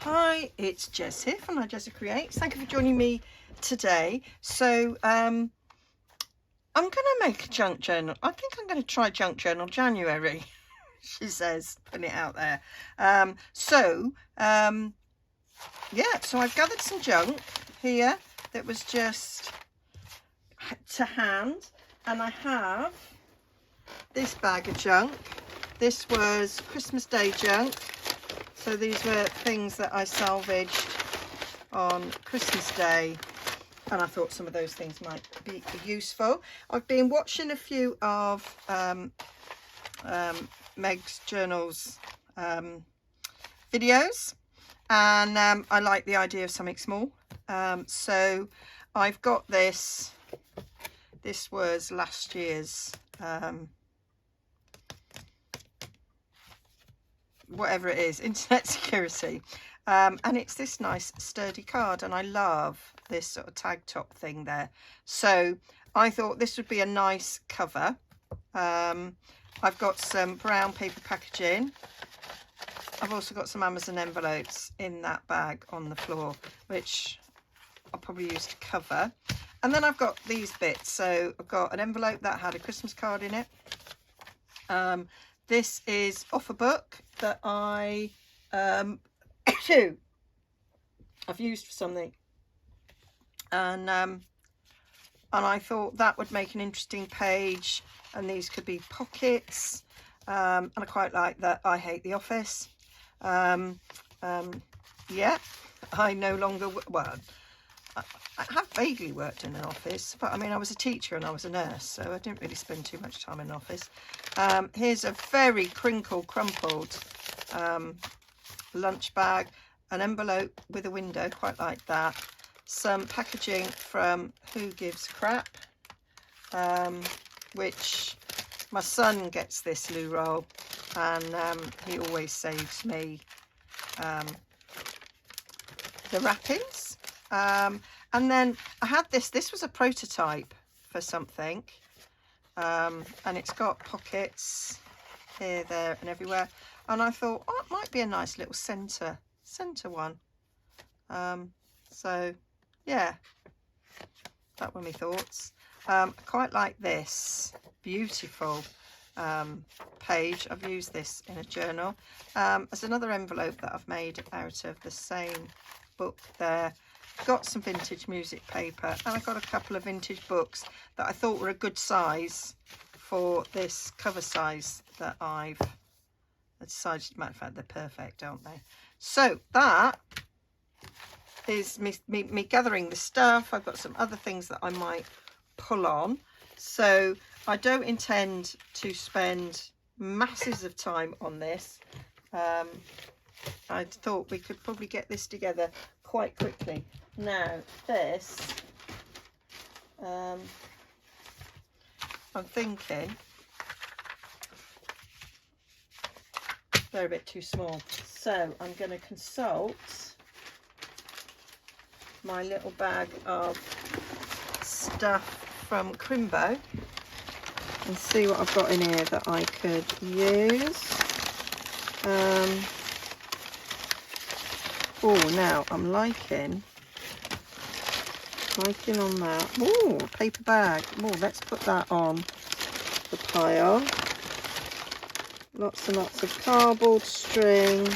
Hi, it's Jess here from Nigezza Creates. Thank you for joining me today. So I'm going to make a junk journal. I think I'm going to try junk journal January, she says, putting it out there. Yeah, so I've gathered some junk here that was just to hand, and I have this bag of junk. This was Christmas Day junk. So these were things that I salvaged on Christmas Day, and I thought some of those things might be useful. I've been watching a few of Meg's Journals videos, and I like the idea of something small. So I've got this. This was last year's whatever it is, internet security, and it's this nice sturdy card, and I love this sort of tag top thing there. So I thought this would be a nice cover. I've got some brown paper packaging. I've also got some Amazon envelopes in that bag on the floor, which I'll probably use to cover. And then I've got these bits. So I've got an envelope that had a Christmas card in it. This is off a book that I've used for something, and I thought that would make an interesting page, and these could be pockets, and I quite like that I hate the office. Yeah, I no longer, well, I have vaguely worked in an office, but I mean, I was a teacher and I was a nurse, so I didn't really spend too much time in an office. Here's a very crumpled lunch bag, an envelope with a window, quite like that. Some packaging from Who Gives Crap, which my son gets this loo roll, and he always saves me the wrappings. And then I had this was a prototype for something, and it's got pockets here, there and everywhere, and I thought, oh, it might be a nice little center one. So yeah, that were my thoughts. I quite like this beautiful page. I've used this in a journal. There's another envelope that I've made out of the same book there. Got some vintage music paper, and I got a couple of vintage books that I thought were a good size for this cover size that I've decided. Matter of fact, they're perfect, aren't they? So that is me gathering the stuff. I've got some other things that I might pull on, so I don't intend to spend masses of time on this. I thought we could probably get this together quite quickly. Now this, I'm thinking they're a bit too small, so I'm going to consult my little bag of stuff from Crimbo and see what I've got in here that I could use. Oh, now I'm liking on that. Oh, paper bag. Oh, let's put that on the pile. Lots and lots of cardboard string.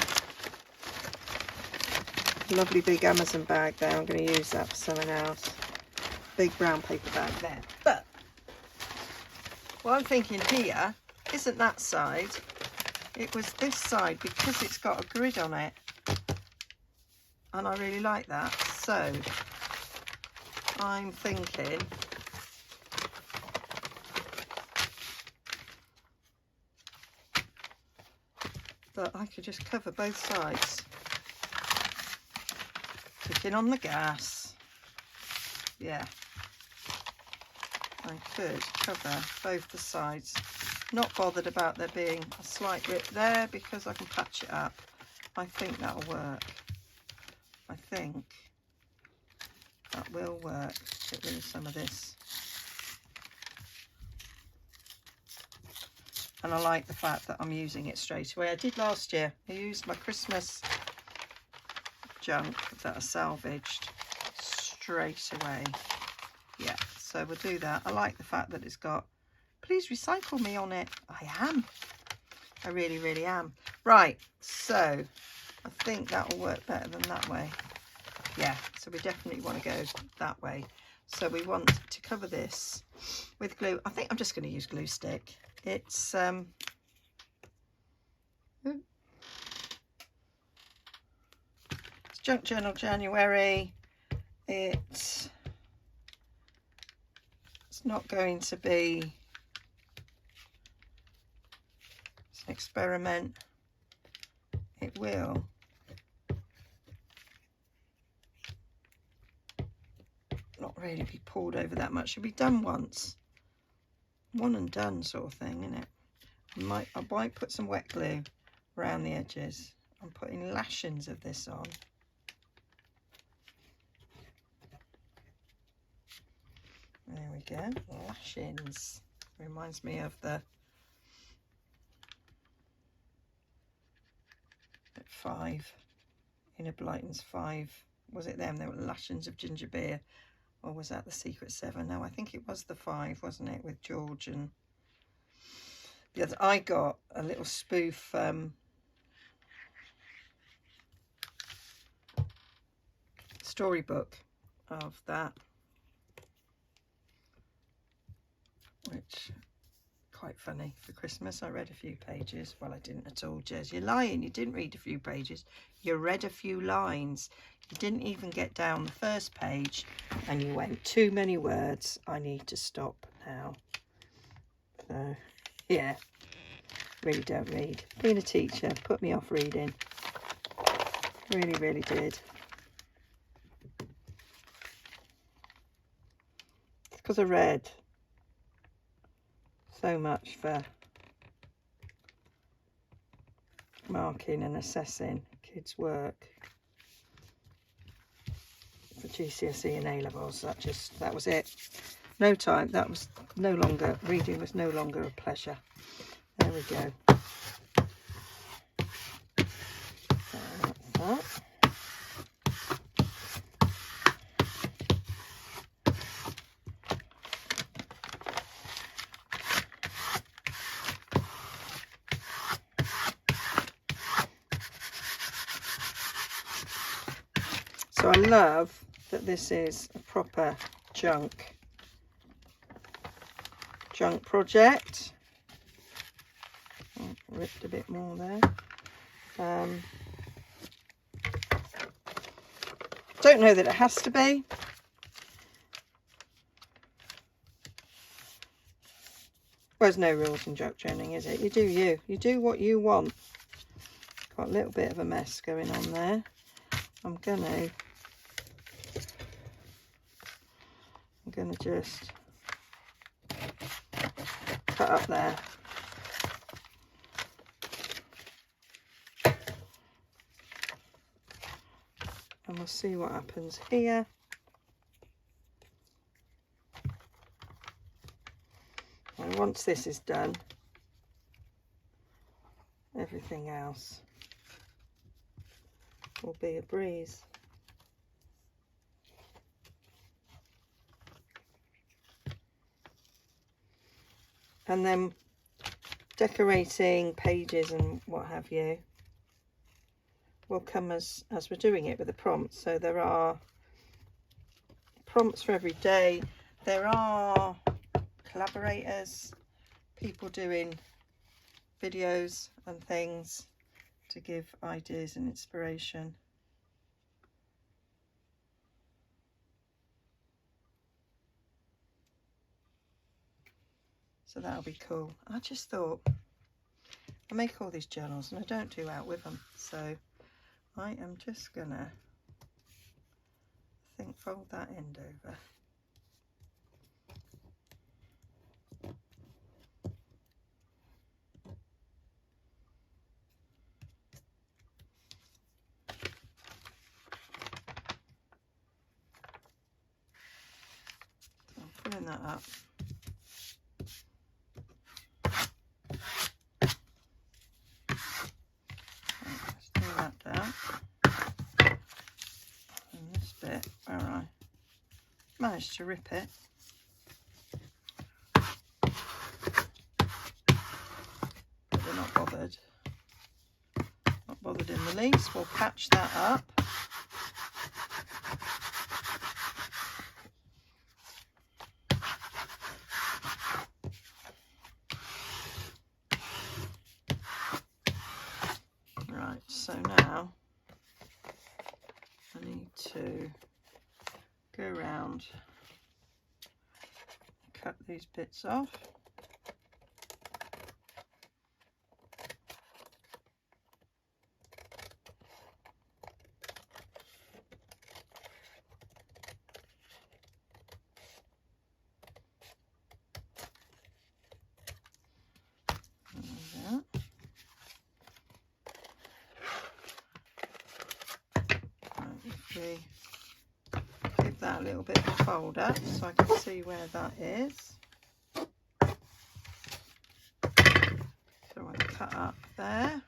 Lovely big Amazon bag there. I'm going to use that for something else. Big brown paper bag there. But what I'm thinking here isn't that side. It was this side, because it's got a grid on it. And I really like that. So I'm thinking that I could just cover both sides. Cooking on the gas. Yeah. I could cover both the sides. Not bothered about there being a slight rip there, because I can patch it up. I think that'll work. I think that will work. Get rid of some of this. And I like the fact that I'm using it straight away. I did last year. I used my Christmas junk that are salvaged straight away. Yeah, so we'll do that. I like the fact that it's got please recycle me on it. I am. I really, really am. Right, so I think that will work better than that way. Yeah, so we definitely want to go that way. So we want to cover this with glue. I think I'm just going to use glue stick. It's Junk Journal January. It's not going to be, it's an experiment. It will not really be poured over that much. It'll be done once, one and done sort of thing, isn't it? I might put some wet glue around the edges. I'm putting lashings of this on. There we go, lashings. Reminds me of the 5, Enid Blyton's 5. Was it them? There were lashings of ginger beer. Or was that the Secret 7? No, I think it was the 5, wasn't it? With George and the other. I got a little spoof storybook of that, which quite funny for Christmas. I read a few pages. Well, I didn't at all, Jez. You're lying. You didn't read a few pages. You read a few lines. You didn't even get down the first page and you went, too many words. I need to stop now. So, yeah, really don't read. Being a teacher put me off reading. Really, really did. It's because I read so much for marking and assessing kids' work for GCSE and A-levels. That was it. No time. That was no longer, reading was no longer a pleasure. There we go. That's that. So I love that this is a proper junk project. Oh, ripped a bit more there. Don't know that it has to be. Well, there's no rules in junk journaling, is it? You do you. You do what you want. Got a little bit of a mess going on there. I'm gonna just cut up there. And we'll see what happens here. And once this is done, everything else will be a breeze. And then decorating pages and what have you will come as we're doing it with the prompts. So there are prompts for every day. There are collaborators, people doing videos and things to give ideas and inspiration. So that'll be cool. I just thought, I make all these journals and I don't do out with them. So I am just gonna, I think, fold that end over. So I'm pulling that up. Let's do that down. managed to rip it. But they're not bothered. Not bothered in the least. We'll patch that up. Right, so now I need to go around, cut these bits off. Give that a little bit of a fold up so I can see where that is. So I cut up there.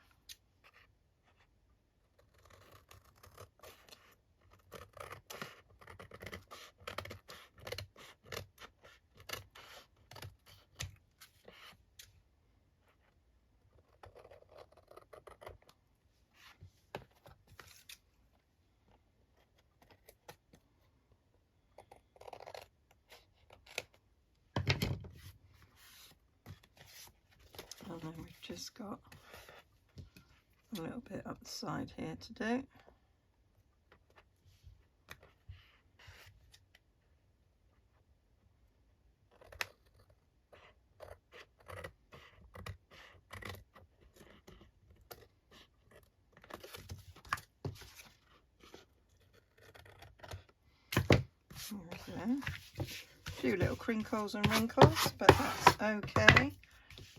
And then we've just got a little bit up the side here to do. There we go. A few little crinkles and wrinkles, but that's okay.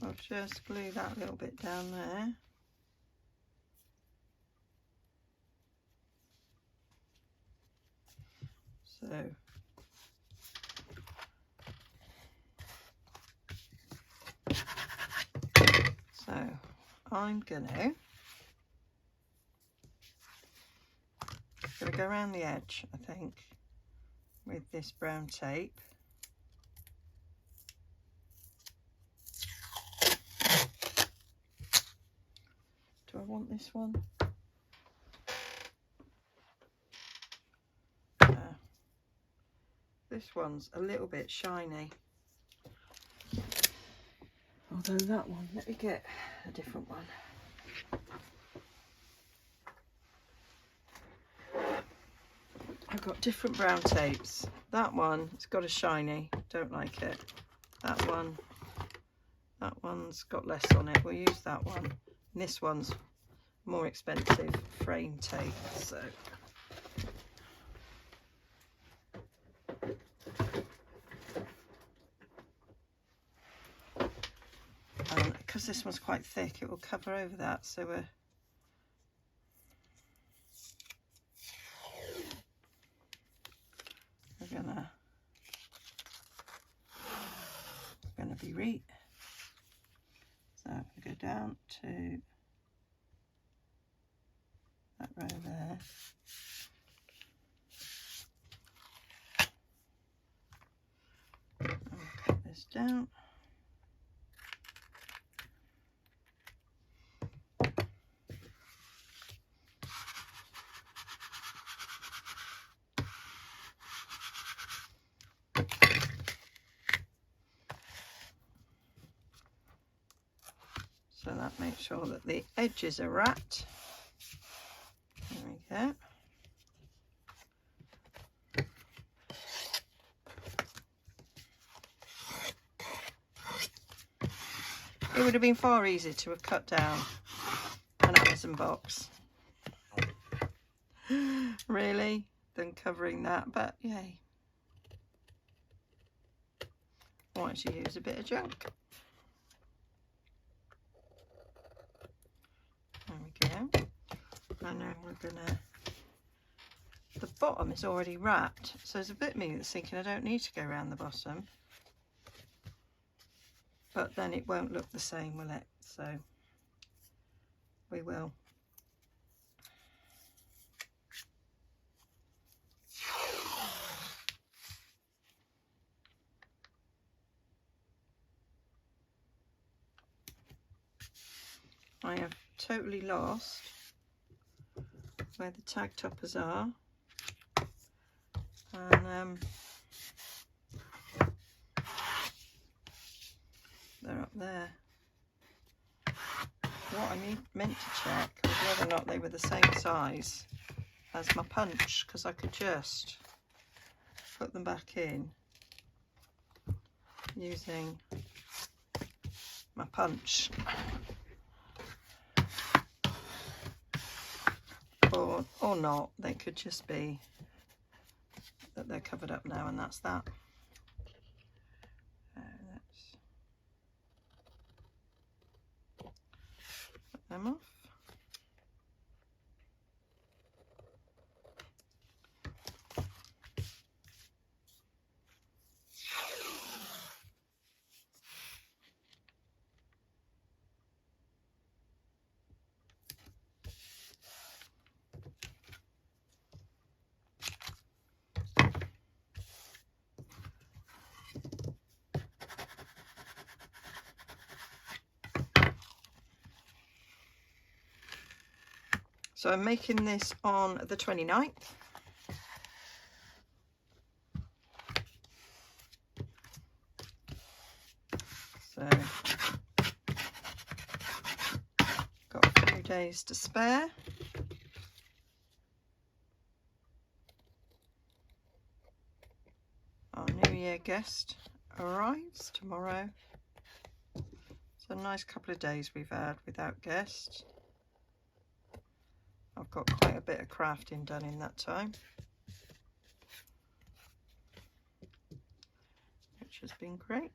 I'll just glue that little bit down there. So I'm gonna go around the edge, I think, with this brown tape. Do I want this one? This one's a little bit shiny. Although that one, let me get a different one. I've got different brown tapes. That one, it's got a shiny, don't like it. That one's got less on it. We'll use that one. And this one's more expensive frame tape, so. Because this one's quite thick, it will cover over that, so we're gonna be right. So we go down to that row there. And we'll cut this down. So that makes sure that the edges are wrapped. There we go. It would have been far easier to have cut down an Amazon box, really, than covering that, but yay. Why don't you use a bit of junk? There we go. And then we're gonna, the bottom is already wrapped, so there's a bit of me that's thinking I don't need to go around the bottom, but then it won't look the same, will it? So we will. I have totally lost where the tag toppers are, and they're up there. What I meant to check was whether or not they were the same size as my punch, because I could just put them back in using my punch, or not. They could just be that they're covered up now, and that's that. Let's put them off. So I'm making this on the 29th. So got a few days to spare. Our New Year guest arrives tomorrow. It's a nice couple of days we've had without guests. I've got quite a bit of crafting done in that time, which has been great.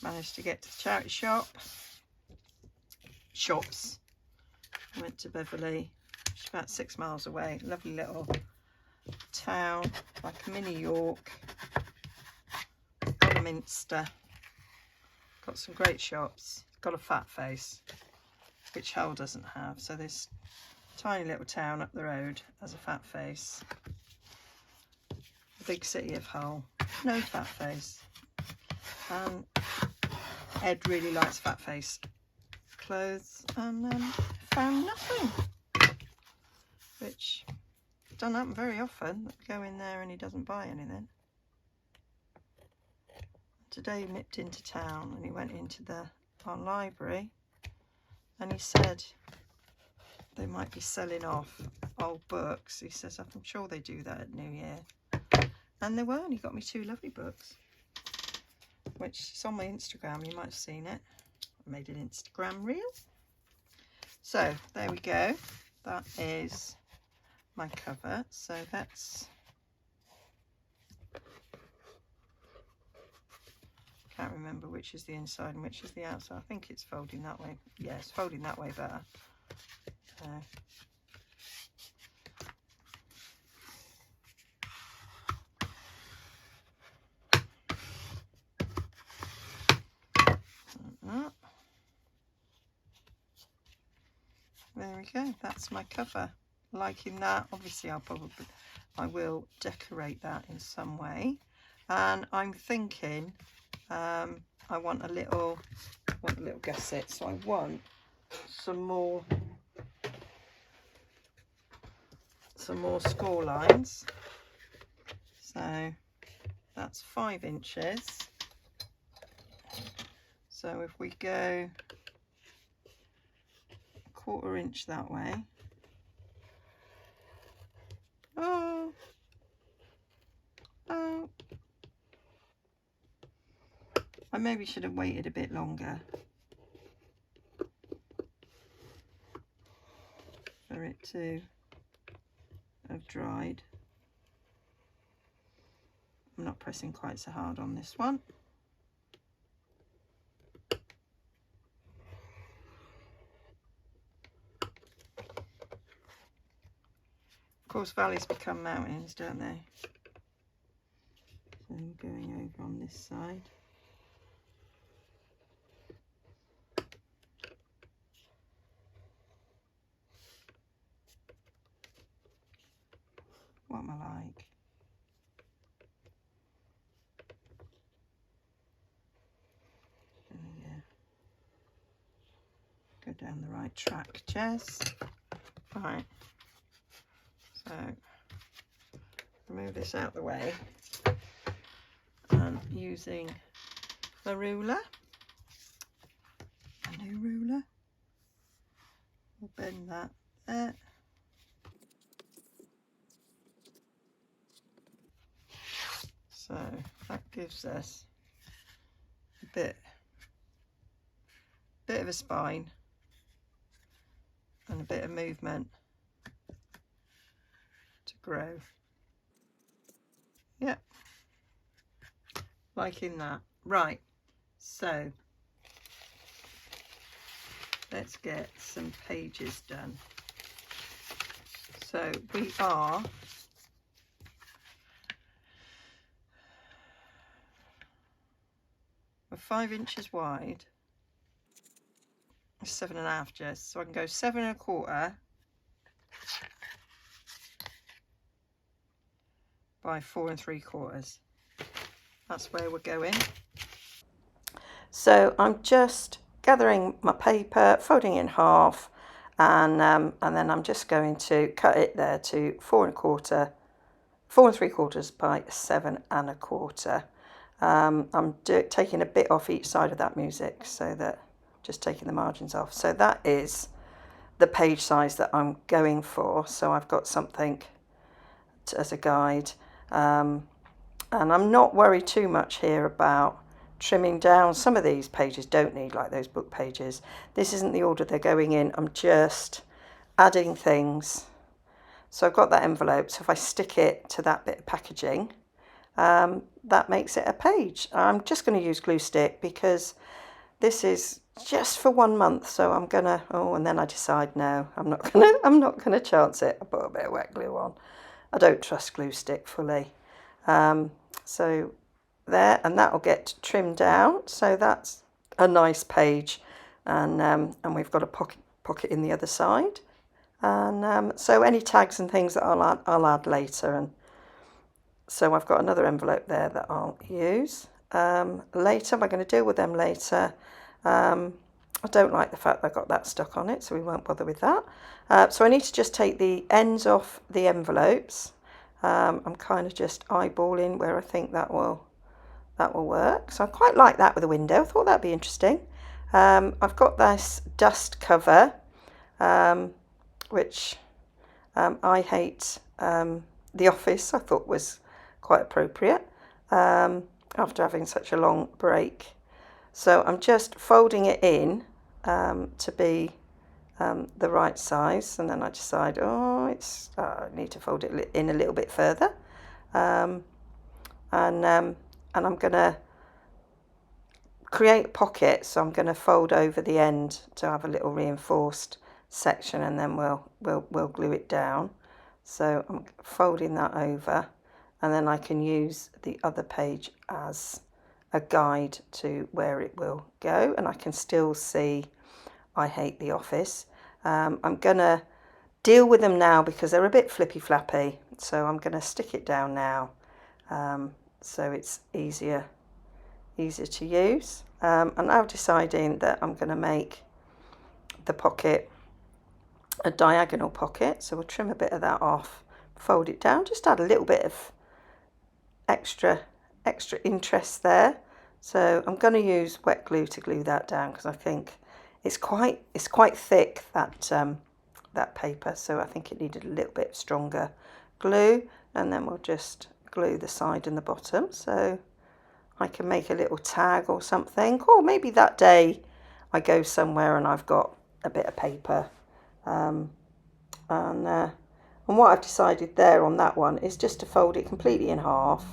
Managed to get to the charity shops. I went to Beverley, which is about 6 miles away. Lovely little town, like mini York, Minster. Got some great shops. Got a fat face, which Hull doesn't have. So this tiny little town up the road has a fat face. The big city of Hull, no fat face. And Ed really likes fat face clothes, and found nothing, which doesn't happen very often. Go in there and he doesn't buy anything. Today he nipped into town and he went into our library, and he said they might be selling off old books. He says, I'm sure they do that at New Year. And they were, and he got me 2 lovely books, which is on my Instagram. You might have seen it. I made an Instagram reel. So there we go. That is my cover. So that's, can't remember which is the inside and which is the outside. I think it's folding that way. Yeah, it's folding that way better. There we go, that's my cover. Liking that. Obviously I will decorate that in some way, and I'm thinking I want a little gusset, so I want some more score lines. So that's 5 inches. So if we go 1/4 inch that way. Oh, I maybe should have waited a bit longer for it to have dried. I'm not pressing quite so hard on this one. Of course, valleys become mountains, don't they? So I'm going over on this side. on the right track, Jess. Right, so remove this out of the way, and using the ruler, a new ruler, we'll bend that there. So that gives us a bit of a spine and a bit of movement to grow. Yep, liking that. Right, so let's get some pages done. So we're 5 inches wide, 7.5 Jess, so I can go 7.25 by 4 3/4. That's where we're going. So I'm just gathering my paper, folding it in half, and then I'm just going to cut it there to 4 3/4 by 7.25. I'm taking a bit off each side of that music, so that just taking the margins off. So that is the page size that I'm going for. So I've got something as a guide, and I'm not worried too much here about trimming down. Some of these pages don't need, like those book pages. This isn't the order they're going in. I'm just adding things. So I've got that envelope, so if I stick it to that bit of packaging, that makes it a page. I'm just going to use glue stick because this is just for 1 month, so I'm gonna, and then I decide no, I'm not gonna chance it. I put a bit of wet glue on. I don't trust glue stick fully. So there, and that'll get trimmed down, so that's a nice page, and we've got a pocket in the other side, and so any tags and things that I'll add later. And so I've got another envelope there that I'll use later. We're going to deal with them later. I don't like the fact that I got that stuck on it, so we won't bother with that. So I need to just take the ends off the envelopes. I'm kind of just eyeballing where I think that will work. So I quite like that with a window. I thought that'd be interesting. I've got this dust cover, which I hate. The Office I thought was quite appropriate after having such a long break. So I'm just folding it in to be the right size, and then I decide, I need to fold it in a little bit further, and I'm going to create a pocket. So I'm going to fold over the end to have a little reinforced section, and then we'll glue it down. So I'm folding that over, and then I can use the other page as a guide to where it will go, and I can still see I hate the Office. I'm gonna deal with them now because they're a bit flippy flappy, so I'm gonna stick it down now, so it's easier to use. I'm now deciding that I'm gonna make the pocket a diagonal pocket, so we'll trim a bit of that off, fold it down, just add a little bit of extra interest there. So I'm going to use wet glue to glue that down because I think it's quite thick, that paper, so I think it needed a little bit stronger glue. And then we'll just glue the side and the bottom, so I can make a little tag or something, or maybe that day I go somewhere and I've got a bit of paper, and what I've decided there on that one is just to fold it completely in half,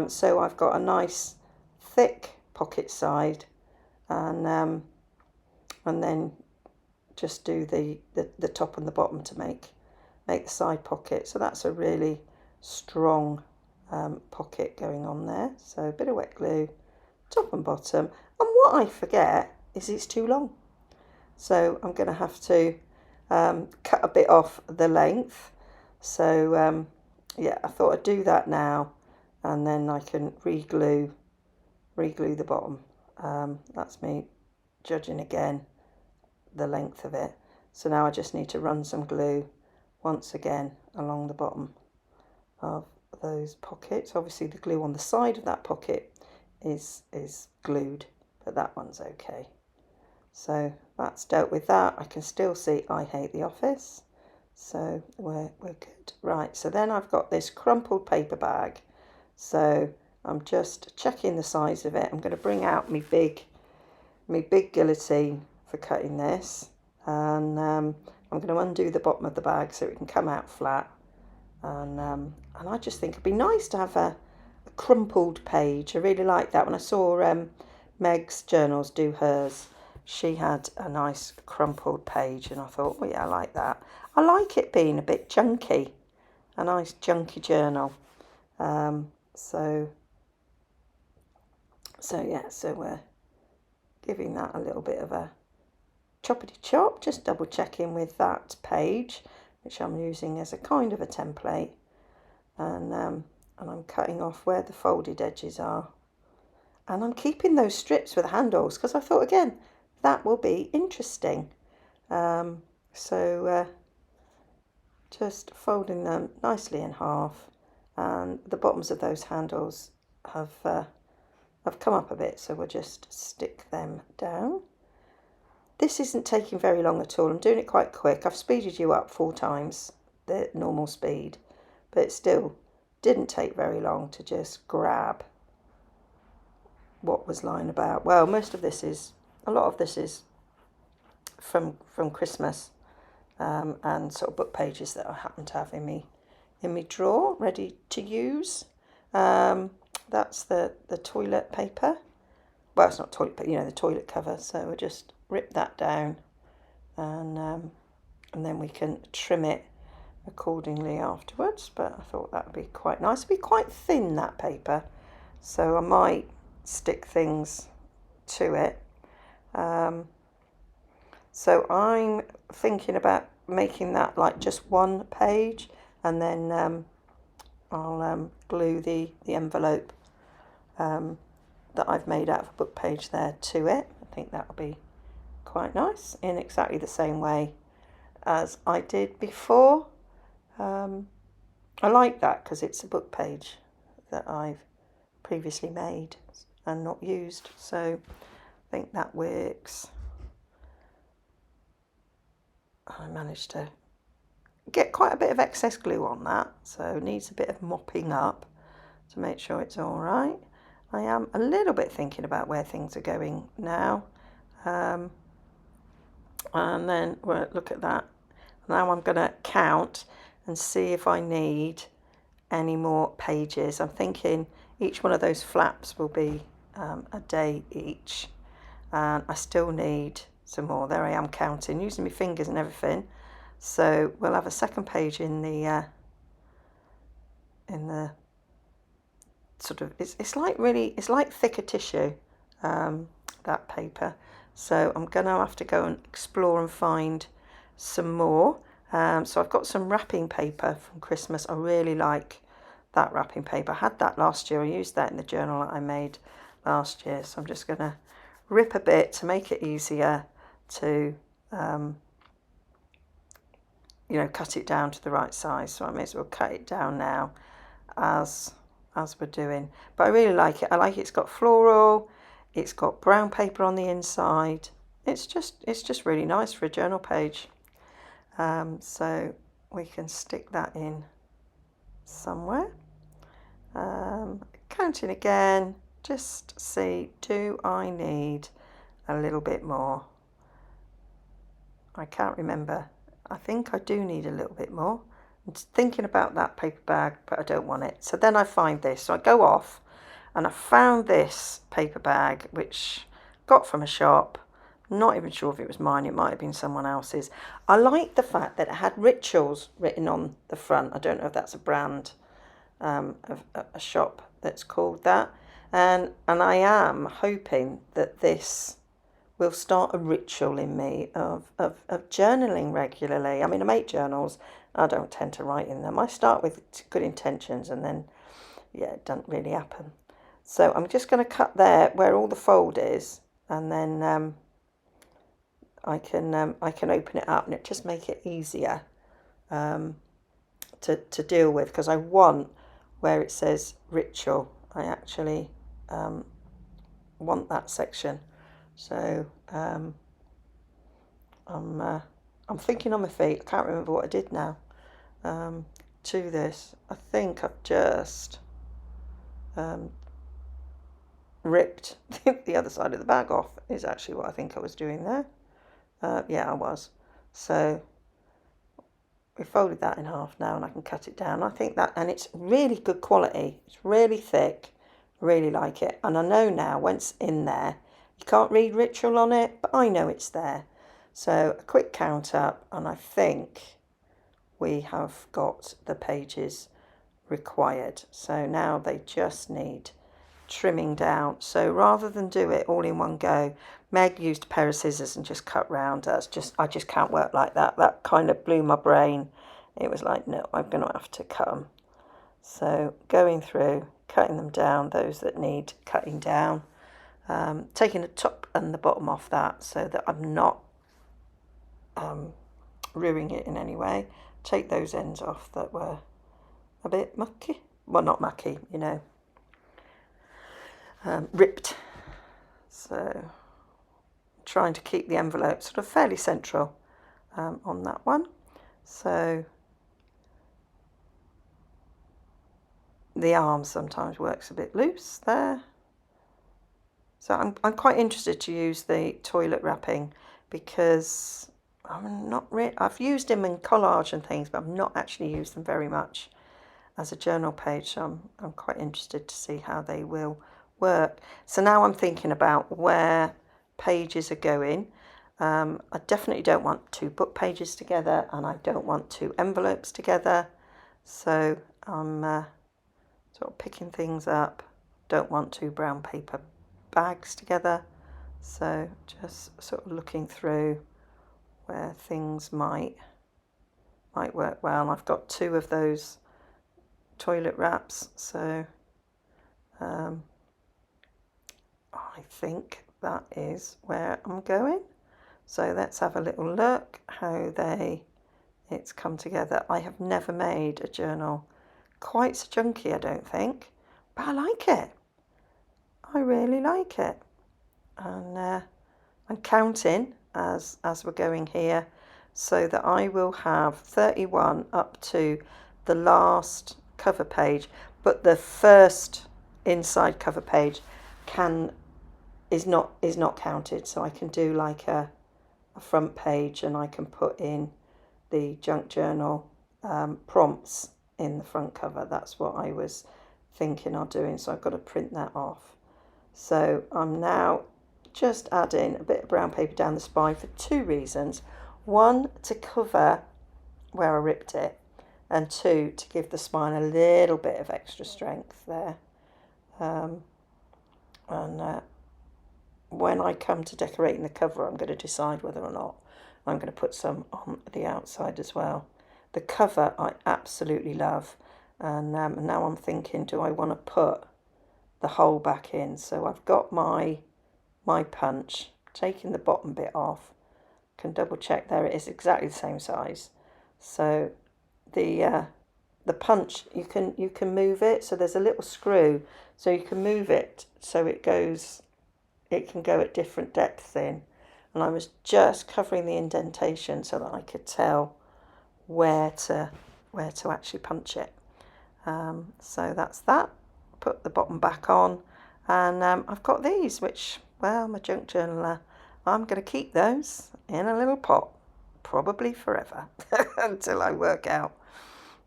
so I've got a nice thick pocket side, and then just do the top and the bottom to make the side pocket. So that's a really strong pocket going on there. So a bit of wet glue, top and bottom. And what I forget is it's too long, so I'm going to have to cut a bit off the length. So yeah, I thought I'd do that now, and then I can re-glue the bottom. That's me judging again the length of it. So now I just need to run some glue once again along the bottom of those pockets. Obviously the glue on the side of that pocket is glued, but that one's okay. So that's dealt with that. I can still see I hate the office, so we're good. Right, so then I've got this crumpled paper bag, so I'm just checking the size of it. I'm going to bring out my big guillotine for cutting this, and I'm going to undo the bottom of the bag so it can come out flat. And I just think it'd be nice to have a crumpled page. I really like that. When I saw Meg's journals do hers, she had a nice crumpled page, and I thought, well, yeah, I like that. I like it being a bit chunky, a nice chunky journal. So we're giving that a little bit of a choppity chop, just double checking with that page, which I'm using as a kind of a template, and I'm cutting off where the folded edges are, and I'm keeping those strips with handles because I thought, again, that will be interesting. Just folding them nicely in half, and the bottoms of those handles have come up a bit, so we'll just stick them down. This isn't taking very long at all. I'm doing it quite quick. I've speeded you up 4 times the normal speed, but it still didn't take very long to just grab what was lying about. Well, a lot of this is from Christmas, and sort of book pages that I happen to have in me drawer ready to use. That's the toilet paper. Well, it's not toilet paper, the toilet cover. So we'll just rip that down, and then we can trim it accordingly afterwards. But I thought that would be quite nice. It'd be quite thin, that paper, so I might stick things to it. So I'm thinking about making that like just one page, and then I'll glue the envelope that I've made out of a book page there to it. I think that'll be quite nice, in exactly the same way as I did before. I like that because it's a book page that I've previously made and not used, so I think that works. I managed to get quite a bit of excess glue on that, so it needs a bit of mopping up to make sure it's all right. I am a little bit thinking about where things are going now, and then we'll look at that. Now I'm going to count and see if I need any more pages. I'm thinking each one of those flaps will be a day each, and I still need some more. There I am counting, using my fingers and everything. So we'll have a second page in the sort of, it's like thicker tissue, that paper. So I'm gonna have to go and explore and find some more. So I've got some wrapping paper from Christmas. I really like that wrapping paper. I had that last year. I used that in the journal that I made last year. So I'm just gonna rip a bit to make it easier to cut it down to the right size. So I may as well cut it down now as we're doing. But I really like it. I like it's got floral, it's got brown paper on the inside. It's just really nice for a journal page. So we can stick that in somewhere. Counting again, just see, do I need a little bit more? I can't remember. I think I do need a little bit more. I'm thinking about that paper bag, but I don't want it. So then I find this. So I go off and I found this paper bag, which got from a shop. Not even sure if it was mine. It might have been someone else's. I like the fact that it had rituals written on the front. I don't know if that's a brand of a shop that's called that. And I am hoping that this will start a ritual in me of journaling regularly. I mean, I make journals. I don't tend to write in them. I start with good intentions, and then, yeah, it doesn't really happen. So I'm just going to cut there where all the fold is, and then I can open it up, and it just make it easier to deal with, because I want where it says ritual, I actually want that section. So I'm thinking on my feet. I can't remember what I did now to this. I think I've just ripped the other side of the bag off, is actually what I think I was doing there. Yeah, I was. So we folded that in half now, and I can cut it down. I think that, and it's really good quality. It's really thick. Really like it. And I know now when it's in there, you can't read ritual on it, but I know it's there. So a quick count up, and I think we have got the pages required. So now they just need trimming down. So rather than do it all in one go, Meg used a pair of scissors and just cut round. I just can't work like that. That kind of blew my brain. It was like, no, I'm going to have to cut them. So going through, cutting them down, those that need cutting down, taking the top and the bottom off that so that I'm not ruining it in any way. Take those ends off that were a bit mucky. Well, not mucky, you know, ripped. So trying to keep the envelope sort of fairly central on that one. So the arm sometimes works a bit loose there. So I'm quite interested to use the toilet wrapping, because I've used them in collage and things, but I've not actually used them very much as a journal page. So I'm quite interested to see how they will work. So now I'm thinking about where pages are going. I definitely don't want 2 book pages together, and I don't want 2 envelopes together. So I'm sort of picking things up. Don't want 2 brown paper bags together. So just sort of looking through where things might work well. And I've got 2 of those toilet wraps, so I think that is where I'm going. So let's have a little look how it's come together. I have never made a journal quite so chunky, I don't think, but I like it. I really like it. And I'm counting as we're going here, so that I will have 31 up to the last cover page, but the first inside cover page is not counted. So I can do like a front page, and I can put in the junk journal prompts in the front cover. That's what I was thinking of doing, so I've got to print that off. So I'm now just adding a bit of brown paper down the spine for 2 reasons. 1, to cover where I ripped it, and 2, to give the spine a little bit of extra strength there. When I come to decorating the cover, I'm going to decide whether or not I'm going to put some on the outside as well. The cover I absolutely love, and now I'm thinking, do I want to put the hole back in? So I've got my punch, taking the bottom bit off, can double check there it is exactly the same size. So the punch, you can move it, so there's a little screw, so you can move it so it can go at different depths in. And I was just covering the indentation so that I could tell where to actually punch it. So that's that. Put the bottom back on, and I've got these, which, well, my junk journaler, I'm going to keep those in a little pot, probably forever, until I work out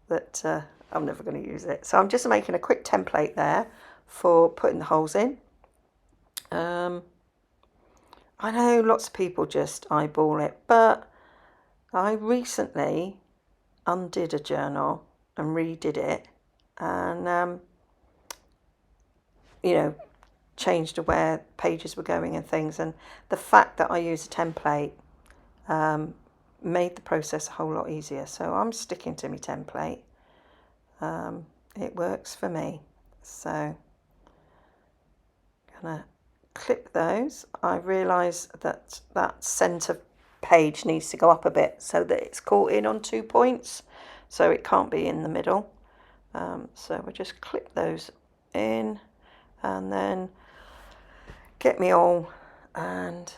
that I'm never going to use it. So I'm just making a quick template there for putting the holes in. I know lots of people just eyeball it, but I recently undid a journal and redid it, and you know, changed to where pages were going and things, and the fact that I use a template made the process a whole lot easier. So I'm sticking to my template. It works for me. So gonna clip those. I realise that centre page needs to go up a bit so that it's caught in on 2 points, so it can't be in the middle. So we'll just clip those in and then get me all and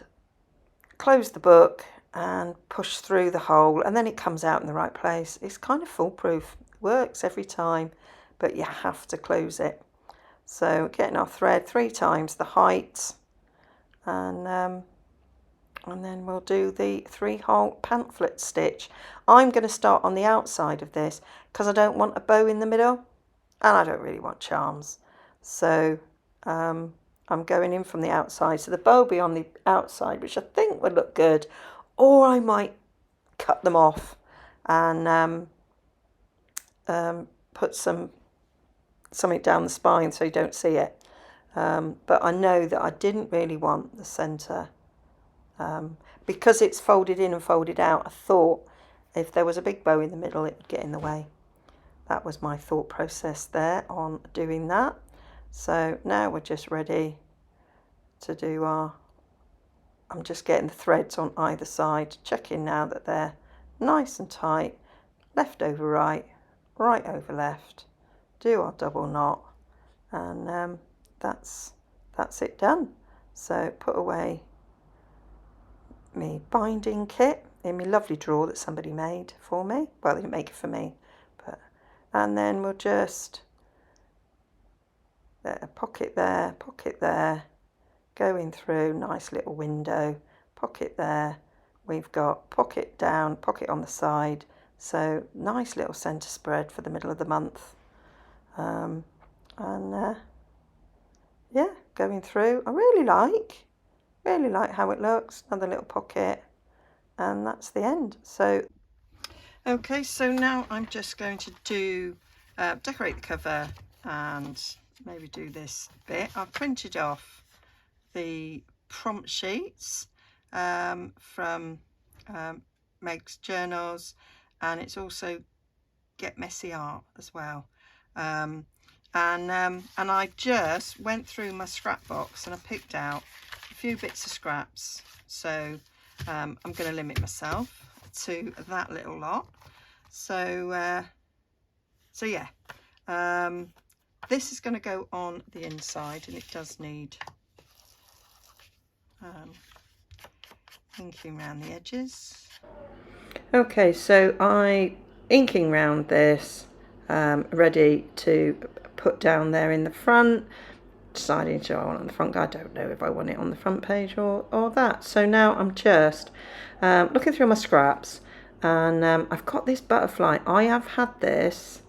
close the book and push through the hole, and then it comes out in the right place. It's kind of foolproof, works every time, but you have to close it. So getting our thread 3 times the height, and then we'll do the 3-hole pamphlet stitch. I'm going to start on the outside of this because I don't want a bow in the middle and I don't really want charms. So I'm going in from the outside, so the bow will be on the outside, which I think would look good, or I might cut them off and put something down the spine so you don't see it. But I know that I didn't really want the centre, because it's folded in and folded out. I thought if there was a big bow in the middle it would get in the way. That was my thought process there on doing that. So now we're just ready to do our, I'm just getting the threads on either side, checking now that they're nice and tight, left over right, right over left, do our double knot, and that's it done. So put away me binding kit in my lovely drawer that somebody made for me. Well, they didn't make it for me, but, and then we'll just pocket there, going through, nice little window, pocket there. We've got pocket down, pocket on the side, so nice little centre spread for the middle of the month. Yeah, going through. I really like how it looks. Another little pocket, and that's the end. So okay, so now I'm just going to do decorate the cover and maybe do this bit. I've printed off the prompt sheets from Meg's journals, and it's also Get Messy Art as well. And I just went through my scrap box and I picked out a few bits of scraps. So I'm going to limit myself to that little lot. So yeah, this is going to go on the inside, and it does need inking around the edges. Okay, so I inking round this, ready to put down there in the front. Deciding to I want it on the front. I don't know if I want it on the front page or that. So now I'm just looking through my scraps, and I've got this butterfly. I have had this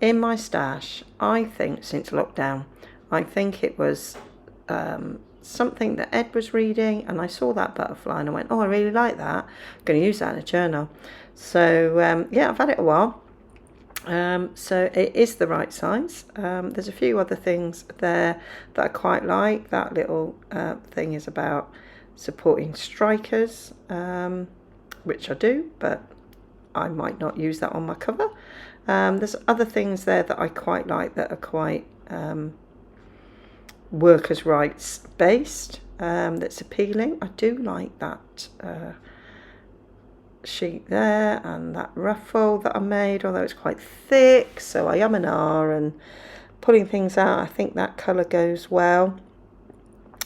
in my stash, I think, since lockdown. I think it was something that Ed was reading, and I saw that butterfly and I went, oh, I really like that. I'm going to use that in a journal. So yeah, I've had it a while. So it is the right size. There's a few other things there that I quite like. That little thing is about supporting strikers, which I do, but I might not use that on my cover. There's other things there that I quite like that are quite workers' rights based, that's appealing. I do like that sheet there, and that ruffle that I made, although it's quite thick, so I and and pulling things out. I think that colour goes well.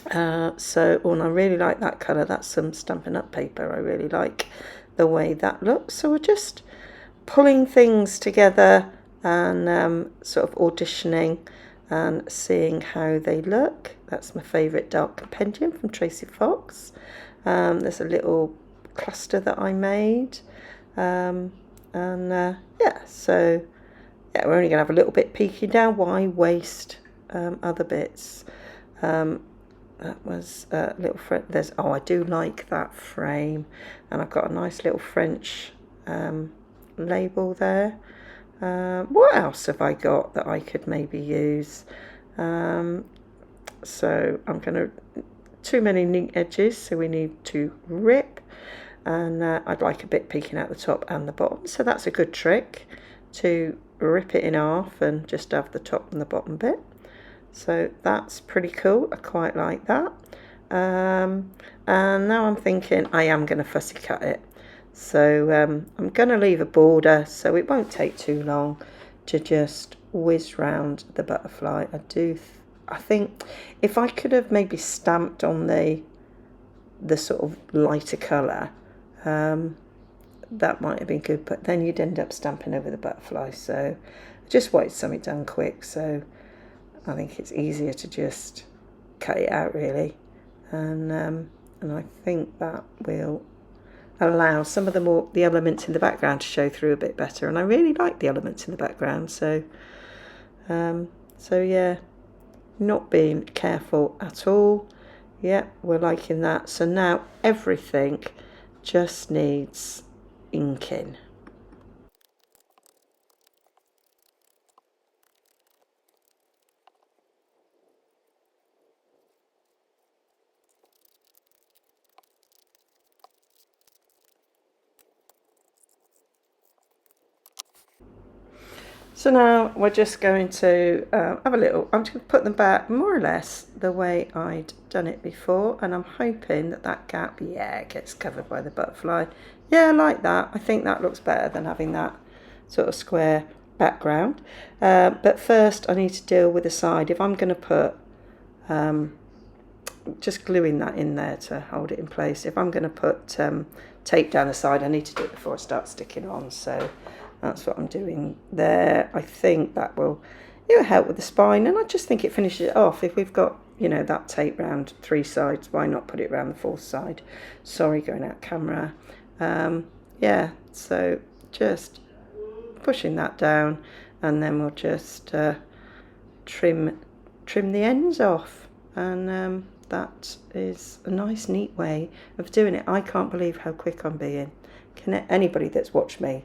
And I really like that colour. That's some Stampin' Up paper. I really like the way that looks. So we're just pulling things together and sort of auditioning and seeing how they look. That's my favourite dark compendium from Tracy Fox. There's a little cluster that I made, yeah, so yeah, we're only gonna have a little bit peeking down. Why waste other bits? That was a little there's, oh, I do like that frame, and I've got a nice little French label there. What else have I got that I could maybe use? So I'm gonna, too many neat edges, so we need to rip, and I'd like a bit peeking out the top and the bottom, so that's a good trick, to rip it in half and just have the top and the bottom bit. So that's pretty cool. I quite like that. and now I'm thinking I am going to fussy cut it. So I'm going to leave a border so it won't take too long to just whiz round the butterfly. I think if I could have maybe stamped on the sort of lighter colour, that might have been good, but then you'd end up stamping over the butterfly. So I just wanted something done quick, so I think it's easier to just cut it out really, and I think that will allow some of the elements in the background to show through a bit better, and I really like the elements in the background. So yeah, not being careful at all. Yeah, we're liking that. So now everything just needs inking. So now we're just going to have a little, I'm just going to put them back more or less the way I'd done it before, and I'm hoping that that gap, yeah, gets covered by the butterfly. Yeah, I like that. I think that looks better than having that sort of square background. But first I need to deal with the side. If I'm going to put, just gluing that in there to hold it in place, if I'm going to put tape down the side, I need to do it before I start sticking on. So that's what I'm doing there. I think that will, help with the spine, and I just think it finishes it off. If we've got, that tape round 3 sides, why not put it round the 4th side? Sorry, going out camera. Yeah, so just pushing that down, and then we'll just trim the ends off, and that is a nice, neat way of doing it. I can't believe how quick I'm being. Anybody that's watched me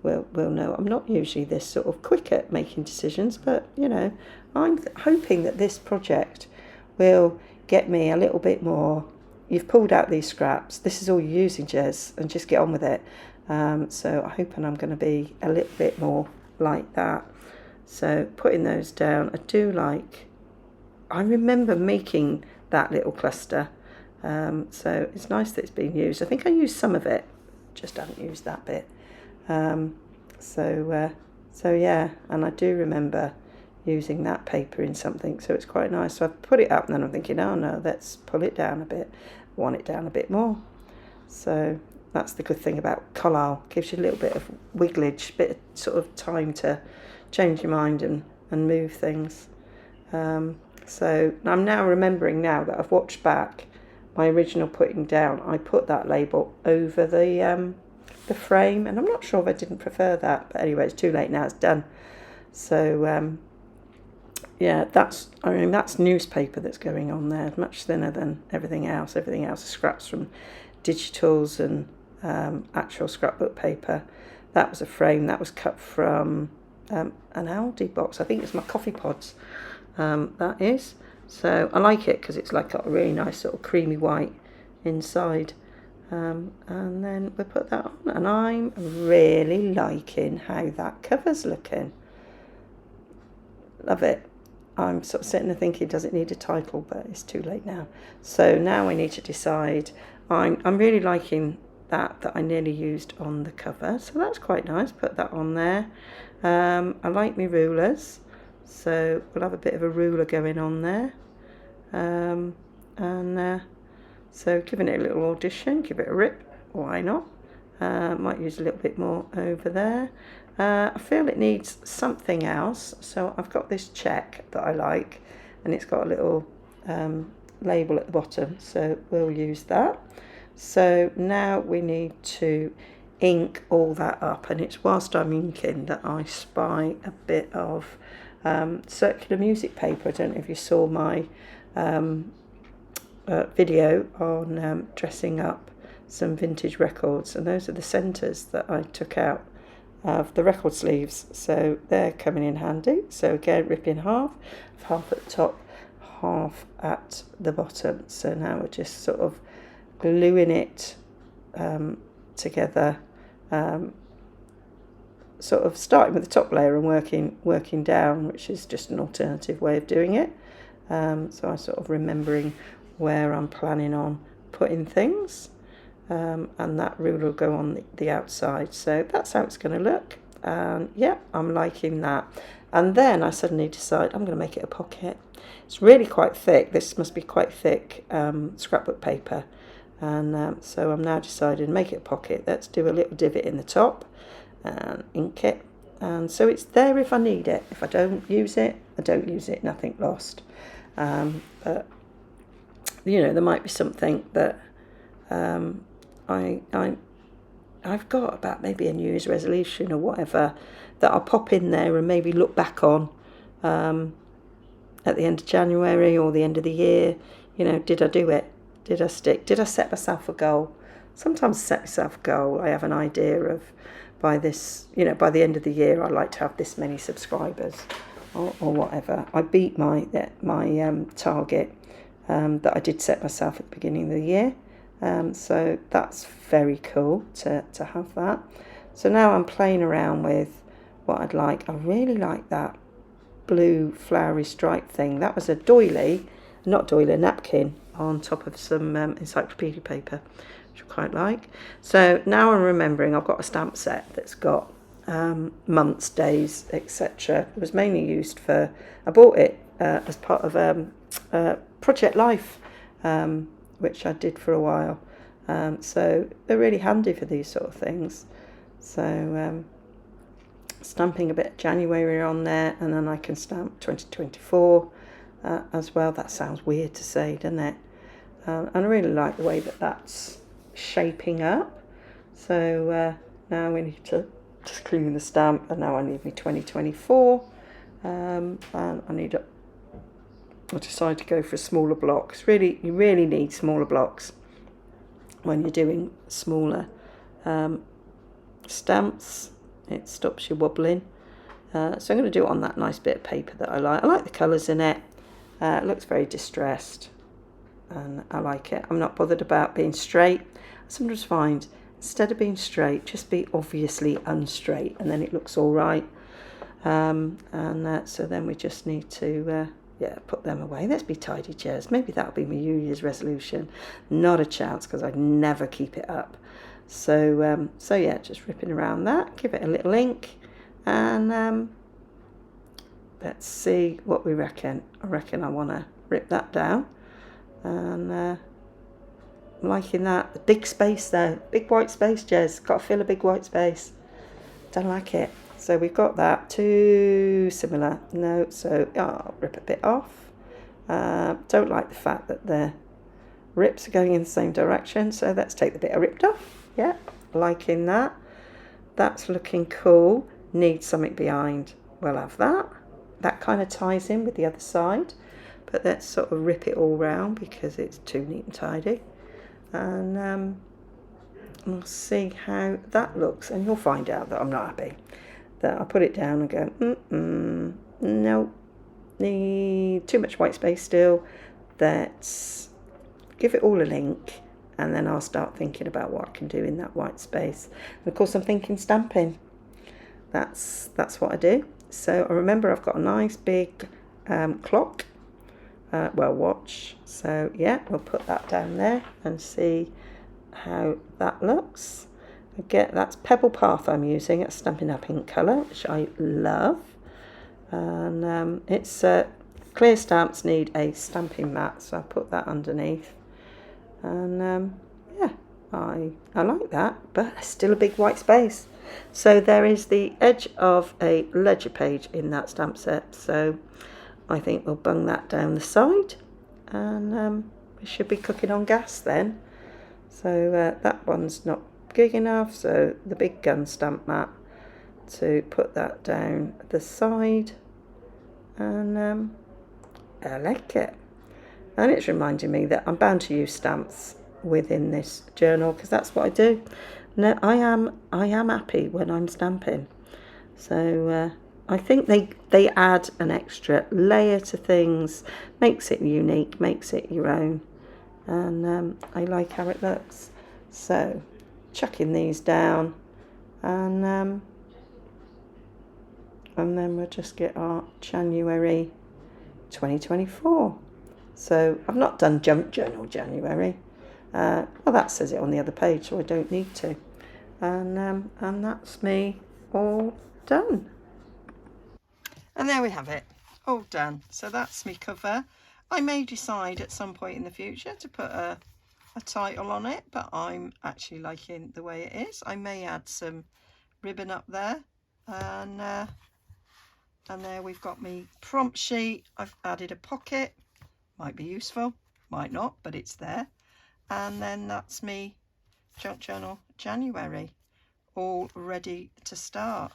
will know I'm not usually this sort of quick at making decisions, but I'm hoping that this project will get me a little bit more. You've pulled out these scraps, this is all you're using, Jez, and just get on with it. So I'm hoping I'm going to be a little bit more like that. So putting those down, I remember making that little cluster, so it's nice that it's being used. I think I used some of it, just haven't used that bit. So yeah, and I do remember using that paper in something, so it's quite nice. So I've put it up, and then I'm thinking, oh no, let's pull it down a bit. I want it down a bit more. So that's the good thing about collal, gives you a little bit of wigglage, bit of sort of time to change your mind and move things. So I'm now remembering, now that I've watched back my original putting down, I put that label over the frame, and I'm not sure if I didn't prefer that, but anyway, it's too late now, it's done. So yeah, that's newspaper that's going on there, much thinner than everything else. Everything else is scraps from digitals and actual scrapbook paper. That was a frame that was cut from an Aldi box. I think it's my coffee pods, that is. So I like it because it's like got a really nice sort of creamy white inside. And then we put that on, and I'm really liking how that cover's looking. Love it. I'm sort of sitting there thinking, does it need a title? But it's too late now. So now I need to decide. I'm really liking that I nearly used on the cover, so that's quite nice. Put that on there. I like my rulers, so we'll have a bit of a ruler going on there. So giving it a little audition, give it a rip, why not? Might use a little bit more over there. I feel it needs something else, so I've got this check that I like, and it's got a little label at the bottom, so we'll use that. So now we need to ink all that up, and it's whilst I'm inking that I spy a bit of circular music paper. I don't know if you saw my video on dressing up some vintage records, and those are the centres that I took out of the record sleeves, so they're coming in handy. So again, rip in half at the top, half at the bottom. So now we're just sort of gluing it together, sort of starting with the top layer and working down, which is just an alternative way of doing it. So I'm sort of remembering where I'm planning on putting things, and that ruler will go on the outside. So that's how it's going to look, and yeah, I'm liking that. And then I suddenly decide I'm going to make it a pocket. It's really quite thick. This must be quite thick scrapbook paper, and so I'm now deciding to make it a pocket. Let's do a little divot in the top and ink it, and so it's there if I need it. If I don't use it, I don't use it, nothing lost. But you know, there might be something that I've got about maybe a New Year's resolution or whatever that I'll pop in there and maybe look back on at the end of January or the end of the year. You know, did I do it? Did I stick? Did I set myself a goal? Sometimes set myself a goal. I have an idea of by this, you know, by the end of the year, I'd like to have this many subscribers or whatever. I beat my target that I did set myself at the beginning of the year. So that's very cool to have that. So now I'm playing around with what I'd like. I really like that blue flowery stripe thing. That was a doily, not doily, a napkin on top of some encyclopedia paper, which I quite like. So now I'm remembering I've got a stamp set that's got months, days, etc. It was mainly used for, I bought it as part of Project Life, which I did for a while. So they're really handy for these sort of things. So stamping a bit of January on there, and then I can stamp 2024 as well. That sounds weird to say, doesn't it? And I really like the way that that's shaping up. So now we need to just clean the stamp, and now I need my 2024, and I decided to go for smaller blocks. Really, you really need smaller blocks when you're doing smaller stamps. It stops you wobbling. So I'm going to do it on that nice bit of paper that I like. I like the colours in it. It looks very distressed, and I like it. I'm not bothered about being straight. I sometimes find instead of being straight, just be obviously unstraight, and then it looks all right. So then we just need to put them away. Let's be tidy, Jez. Maybe that'll be my New Year's resolution. Not a chance, because I never keep it up. So yeah, just ripping around that. Give it a little ink, and let's see what we reckon. I reckon I want to rip that down, and I'm liking that. The big space there, big white space, Jez. Got to fill a big white space. Don't like it. So we've got that. Too similar. No, so I'll rip a bit off. Don't like the fact that the rips are going in the same direction, so let's take the bit I ripped off. Yeah, liking that. That's looking cool. Need something behind. We'll have that. That kind of ties in with the other side, but let's sort of rip it all round because it's too neat and tidy. And we'll see how that looks, and you'll find out that I'm not happy. That I put it down and go, no, need too much white space still. Let's give it all a link, and then I'll start thinking about what I can do in that white space. And of course I'm thinking stamping. That's what I do. So I remember I've got a nice big clock, watch. So yeah, we'll put that down there and see how that looks. Again, that's Pebble Path I'm using. It's Stampin' Up! Ink colour, which I love. And it's clear stamps need a stamping mat, so I put that underneath. And yeah, I like that, but there's still a big white space. So there is the edge of a ledger page in that stamp set. So I think we'll bung that down the side, and we should be cooking on gas then. So that one's not big enough, so the big gun stamp mat to put that down the side, and I like it. And it's reminding me that I'm bound to use stamps within this journal, because that's what I do. No, I am happy when I'm stamping. So I think they add an extra layer to things, makes it unique, makes it your own, and I like how it looks. So chucking these down, and then we'll just get our January 2024. So I've not done Junk Journal January. Well, that says it on the other page, so I don't need to. And that's me all done. And there we have it, all done. So that's me cover. I may decide at some point in the future to put a title on it, but I'm actually liking the way it is. I may add some ribbon up there, and there we've got me prompt sheet. I've added a pocket, might be useful, might not, but it's there. And then that's me Junk Journal January, all ready to start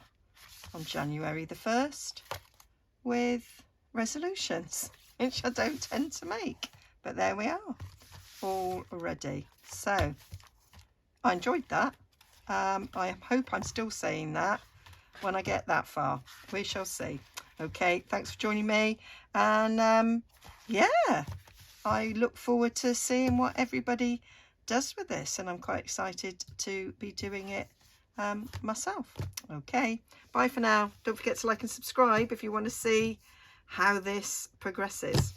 on January the 1st with resolutions, which I don't tend to make, but there we are, all ready. So I enjoyed that. I hope I'm still saying that when I get that far. We shall see. Okay, thanks for joining me, and yeah, I look forward to seeing what everybody does with this, and I'm quite excited to be doing it myself. Okay, bye for now. Don't forget to like and subscribe if you want to see how this progresses.